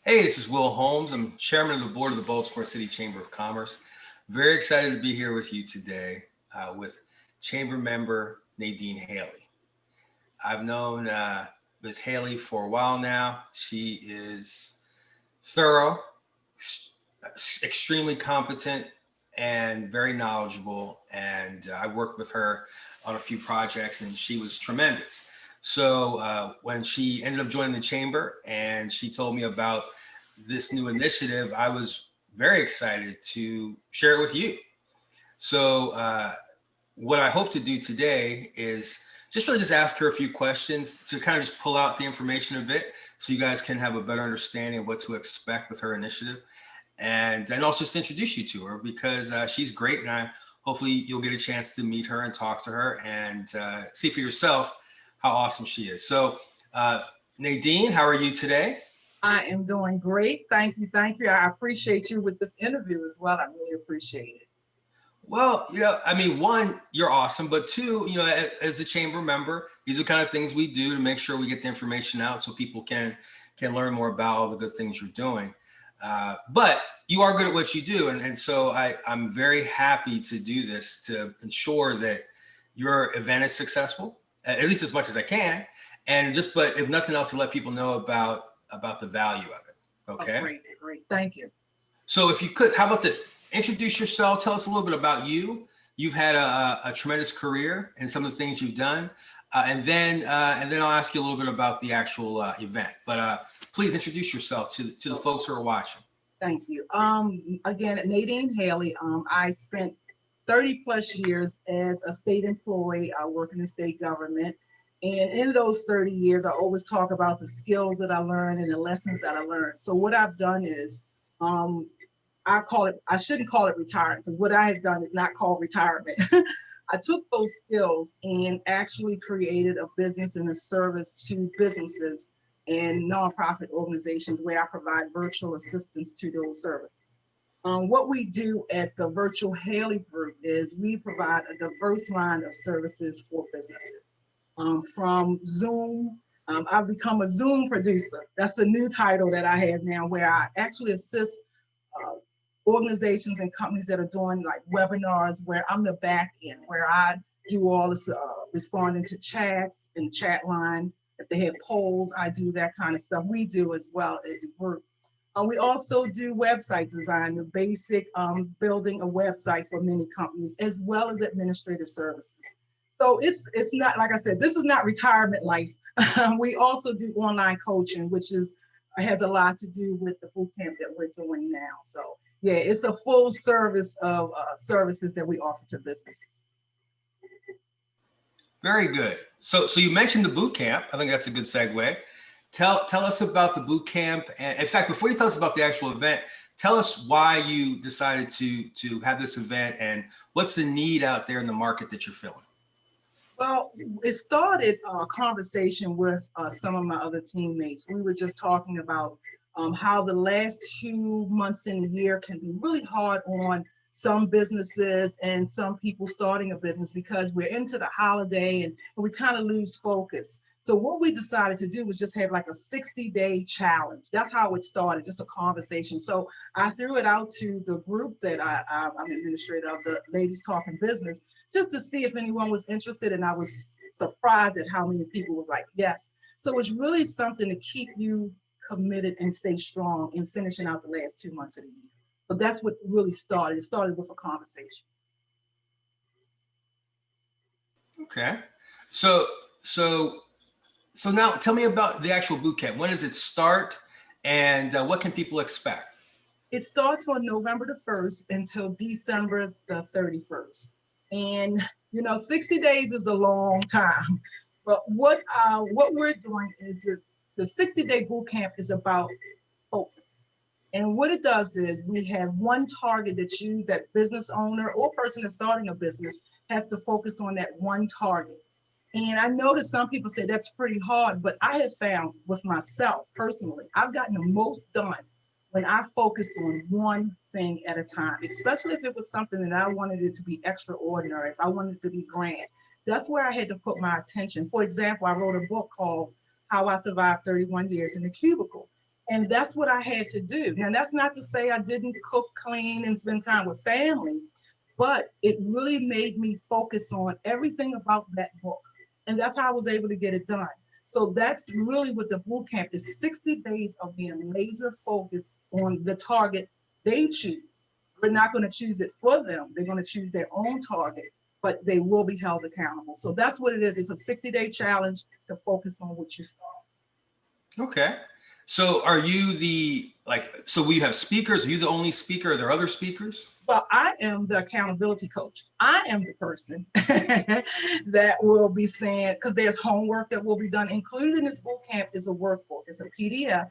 Hey, this is Will Holmes. I'm chairman of the board of the Baltimore City Chamber of Commerce. Very excited to be here with you today with chamber member Nadine Haley. I've known Ms. Haley for a while now. She is thorough, extremely competent, and very knowledgeable. And I worked with her on a few projects, and she was tremendous. So when she ended up joining the chamber and she told me about this new initiative, I was very excited to share it with you. So what I hope to do today is just really just ask her a few questions to kind of just pull out the information a bit so you guys can have a better understanding of what to expect with her initiative, and also just introduce you to her because she's great, and hopefully you'll get a chance to meet her and talk to her and see for yourself how awesome she is. So Nadine, how are you today? I am doing great. Thank you. Thank you. I appreciate you with this interview as well. I really appreciate it. Well, I mean, one, you're awesome, but two, as a chamber member, these are kind of things we do to make sure we get the information out so people can learn more about all the good things you're doing. But you are good at what you do, and so I'm very happy to do this to ensure that your event is successful, at least as much as I can, and but if nothing else, to let people know about the value of it. Oh, Okay. great, great. Thank you. So if you could, how about this? Introduce yourself. Tell us a little bit about you. You've had a tremendous career and some of the things you've done, and then I'll ask you a little bit about the actual event. But please introduce yourself to the folks who are watching. Thank you. Again, Nadine Haley. I spent 30 plus years as a state employee. I work in the state government. And in those 30 years, I always talk about the skills that I learned and the lessons that I learned. So what I've done is um, I shouldn't call it retirement because what I have done is not called retirement. I took those skills and actually created a business and a service to businesses and nonprofit organizations where I provide virtual assistance to those services. What we do at the Virtual Haley Group is we provide a diverse line of services for businesses. From Zoom, I've become a Zoom producer. That's the new title that I have now, where I actually assist uh, organizations and companies that are doing like webinars, where I'm the back end, where I do all this responding to chats and chat line. If they have polls, I do that kind of stuff. We do as well as a group. We also do website design, the basic building a website for many companies, as well as administrative services. So it's not, like I said, this is not retirement life. We also do online coaching, which has a lot to do with the boot camp that we're doing now. So yeah, it's a full service of services that we offer to businesses. Very good. So you mentioned the boot camp. I think that's a good segue. Tell us about the boot camp. And in fact, before you tell us about the actual event, tell us why you decided to have this event and what's the need out there in the market that you're filling. Well, it started a conversation with some of my other teammates. We were just talking about how the last 2 months in the year can be really hard on some businesses and some people starting a business because we're into the holiday and we kind of lose focus. So what we decided to do was just have like a 60-day challenge. That's how it started, just a conversation. So I threw it out to the group that I'm administrator of, the Ladies Talking Business, just to see if anyone was interested. And I was surprised at how many people was like, yes. So it's really something to keep you committed and stay strong in finishing out the last 2 months of the year. So that's what really started. It started with a conversation. Okay. So so so now tell me about the actual boot camp. When does it start, and what can people expect? It starts on November the 1st until December the 31st. And 60 days is a long time. But what we're doing is the 60-day boot camp is about focus. And what it does is we have one target that business owner or person that's starting a business has to focus on that one target. And I know that some people say that's pretty hard, but I have found with myself personally, I've gotten the most done when I focused on one thing at a time, especially if it was something that I wanted it to be extraordinary, if I wanted it to be grand. That's where I had to put my attention. For example, I wrote a book called How I Survived 31 Years in a Cubicle. And that's what I had to do. Now, that's not to say I didn't cook, clean, and spend time with family, but it really made me focus on everything about that book. And that's how I was able to get it done. So that's really what the boot camp is, 60 days of being laser focused on the target they choose. We're not going to choose it for them. They're going to choose their own target, but they will be held accountable. So that's what it is. It's a 60-day challenge to focus on what you start. Okay. So are you the so we have speakers? Are you the only speaker? Are there other speakers? Well, I am the accountability coach. I am the person that will be saying, because there's homework that will be done. Included in this boot camp is a workbook. It's a PDF.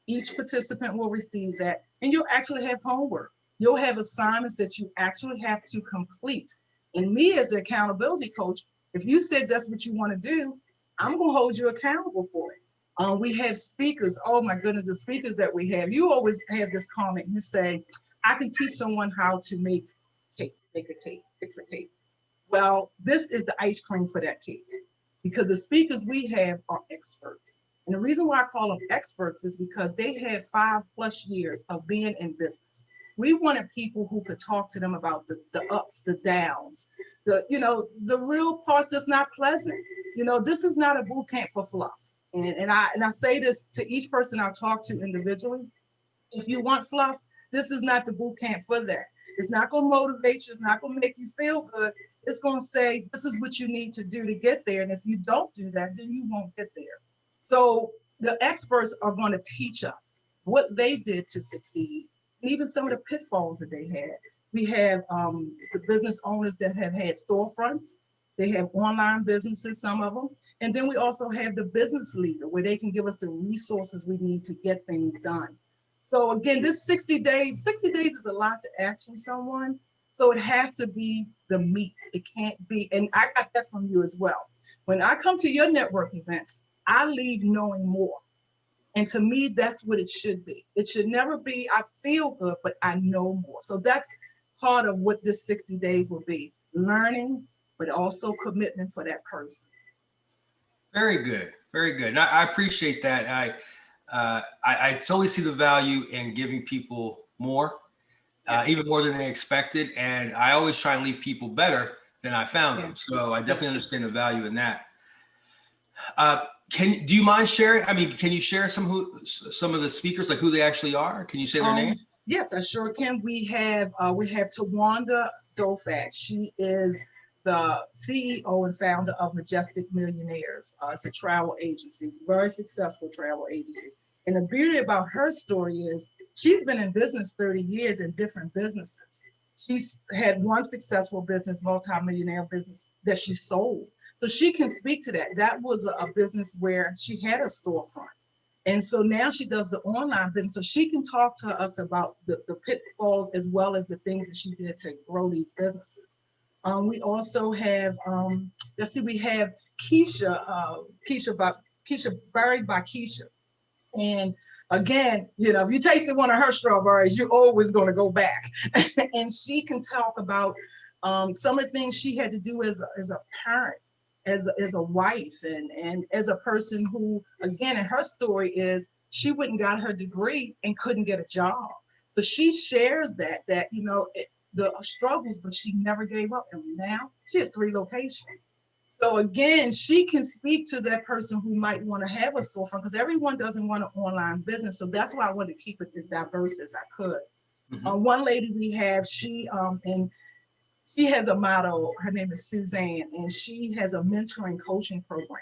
Each participant will receive that, and you'll actually have homework. You'll have assignments that you actually have to complete. And me as the accountability coach, if you said that's what you want to do, I'm going to hold you accountable for it. We have speakers. Oh my goodness, the speakers that we have. You always have this comment. You say, I can teach someone how to make cake, make a cake, fix a cake. Well, this is the ice cream for that cake, because the speakers we have are experts. And the reason why I call them experts is because they have 5+ years of being in business. We wanted people who could talk to them about the ups, the downs, the real parts that's not pleasant. This is not a boot camp for fluff. And I say this to each person I talk to individually. If you want fluff, this is not the boot camp for that. It's not going to motivate you. It's not going to make you feel good. It's going to say, this is what you need to do to get there. And if you don't do that, then you won't get there. So the experts are going to teach us what they did to succeed, and even some of the pitfalls that they had. We have the business owners that have had storefronts. They have online businesses, some of them. And then we also have the business leader, where they can give us the resources we need to get things done. So again, this 60 days is a lot to ask from someone. So it has to be the meat. It can't be, and I got that from you as well. When I come to your network events, I leave knowing more. And to me, that's what it should be. It should never be, I feel good, but I know more. So that's part of what this 60 days will be: learning, but also commitment for that person. Very good. Very good. And I appreciate that. I totally see the value in giving people more, even more than they expected. And I always try and leave people better than I found them. So I definitely understand the value in that. Do you mind sharing? I mean, can you share some of the speakers, like who they actually are? Can you say their name? Yes, I sure can. We have Tawanda Dofat. She is the CEO and founder of Majestic Millionaires. It's a travel agency, very successful travel agency. And the beauty about her story is she's been in business 30 years in different businesses. She's had one successful business, multi-millionaire business, that she sold. So she can speak to that. That was a business where she had a storefront. And so now she does the online business. So she can talk to us about the pitfalls as well as the things that she did to grow these businesses. We also have, we have Keisha Berries by Keisha. And again, if you tasted one of her strawberries, you're always going to go back. And she can talk about some of the things she had to do as a parent, as a wife, and as a person who, again, and her story is she went and got her degree and couldn't get a job. So she shares the struggles, but she never gave up. And now she has 3 locations. So again, she can speak to that person who might want to have a storefront, because everyone doesn't want an online business. So that's why I wanted to keep it as diverse as I could. Mm-hmm. One lady we have, she has a motto. Her name is Suzanne, and she has a mentoring coaching program.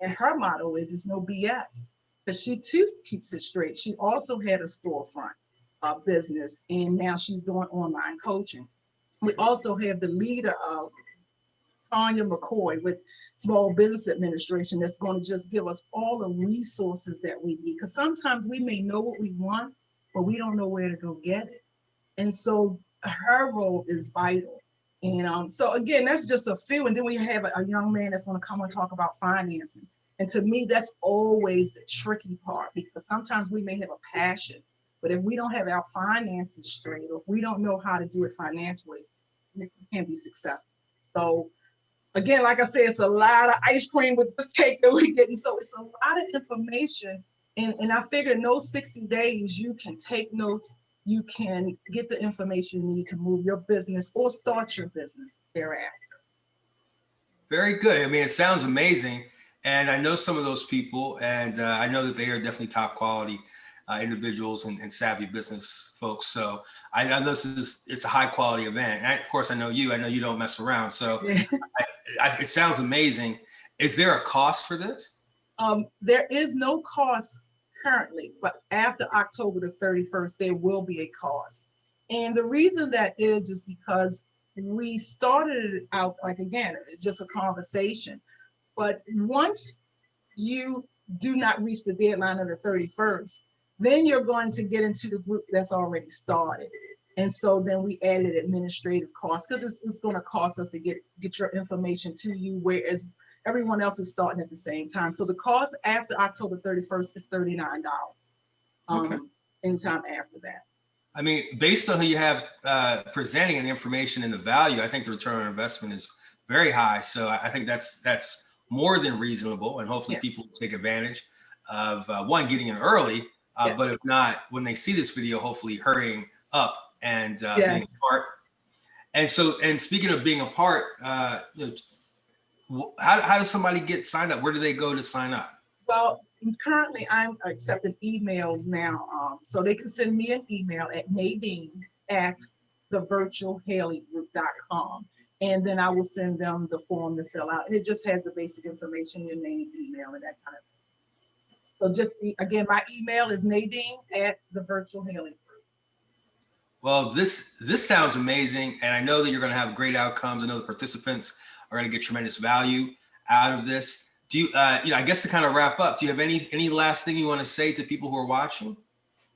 And her motto is no BS, because she too keeps it straight. She also had a storefront business, and now she's doing online coaching. We also have the leader of Tanya McCoy with Small Business Administration, that's going to just give us all the resources that we need. Because sometimes we may know what we want, but we don't know where to go get it. And so her role is vital. And so again, that's just a few. And then we have a young man that's going to come and talk about financing. And to me, that's always the tricky part, because sometimes we may have a passion, but if we don't have our finances straight, or if we don't know how to do it financially, we can't be successful. So again, like I said, it's a lot of ice cream with this cake that we're getting. So it's a lot of information. And I figure in those 60 days, you can take notes, you can get the information you need to move your business or start your business thereafter. Very good. I mean, it sounds amazing. And I know some of those people, and I know that they are definitely top quality individuals and savvy business folks. So I know it's a high quality event. And of course, I know you don't mess around. So Yeah. it sounds amazing. Is there a cost for this? There is no cost currently, but after October the 31st, there will be a cost. And the reason that is because we started it out like, again, it's just a conversation. But once you do not reach the deadline of the 31st, then you're going to get into the group that's already started. And so then we added administrative costs because it's going to cost us to get your information to you, whereas everyone else is starting at the same time. So the cost after October 31st is $39. Okay. Anytime after that. I mean, based on who you have presenting and the information and the value, I think the return on investment is very high. So I think that's more than reasonable, and hopefully Yes. people will take advantage of one, getting in early, Yes. but if not, when they see this video, hopefully hurrying up and being Yes. a part. And so, and speaking of being a part, how does somebody get signed up? Where do they go to sign up? Well, currently I'm accepting emails now. So they can send me an email at Nadine at thevirtualhalleygroup.com. And then I will send them the form to fill out. And it just has the basic information, your name, email, and that kind of thing. So just, again, my email is Nadine at thevirtualhalleygroup. Well, this sounds amazing, and I know that you're going to have great outcomes. I know the participants are going to get tremendous value out of this. Do you, I guess to kind of wrap up, do you have any last thing you want to say to people who are watching?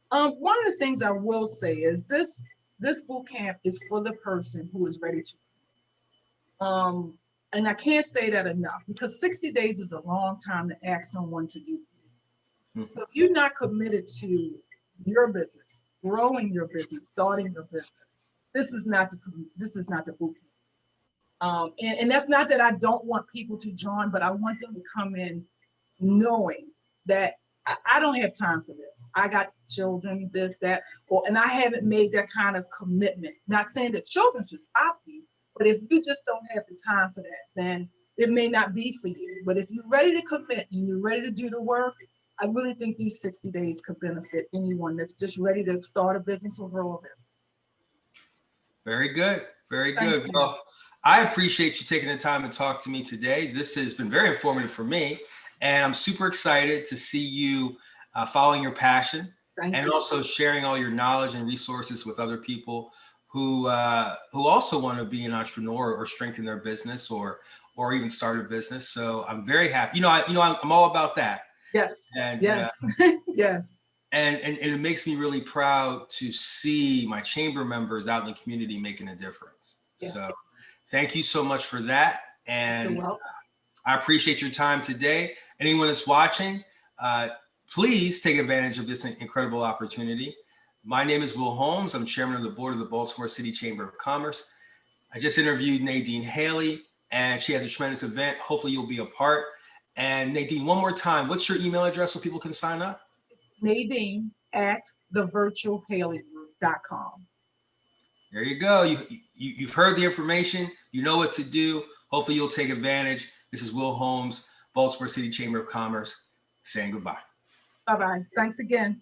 One of the things I will say is this boot camp is for the person who is ready to. And I can't say that enough because 60 days is a long time to ask someone to do. Mm-hmm. So if you're not committed to your business, growing your business, starting your business, this is not the boot camp. And that's not that I don't want people to join, but I want them to come in knowing that I don't have time for this. I got children, this, that, and I haven't made that kind of commitment. Not saying that children should stop you, but if you just don't have the time for that, then it may not be for you. But if you're ready to commit and you're ready to do the work, I really think these 60 days could benefit anyone that's just ready to start a business or grow a business. Very good. Very Thank good. you. Well, I appreciate you taking the time to talk to me today. This has been very informative for me, and I'm super excited to see you following your passion and also sharing all your knowledge and resources with other people who also want to be an entrepreneur or strengthen their business or even start a business. So I'm very happy. I'm all about that. Yes. And, yes. Yes. And it makes me really proud to see my chamber members out in the community making a difference. Yeah. So thank you so much for that. And I appreciate your time today. Anyone that's watching, please take advantage of this incredible opportunity. My name is Will Holmes. I'm chairman of the board of the Baltimore City Chamber of Commerce. I just interviewed Nadine Haley, and she has a tremendous event. Hopefully you'll be a part. And Nadine, one more time, what's your email address so people can sign up? Nadine at thevirtualhalleygroup.com. There you go. You've heard the information. You know what to do. Hopefully you'll take advantage. This is Will Holmes, Baltimore City Chamber of Commerce, saying goodbye. Bye-bye. Thanks again.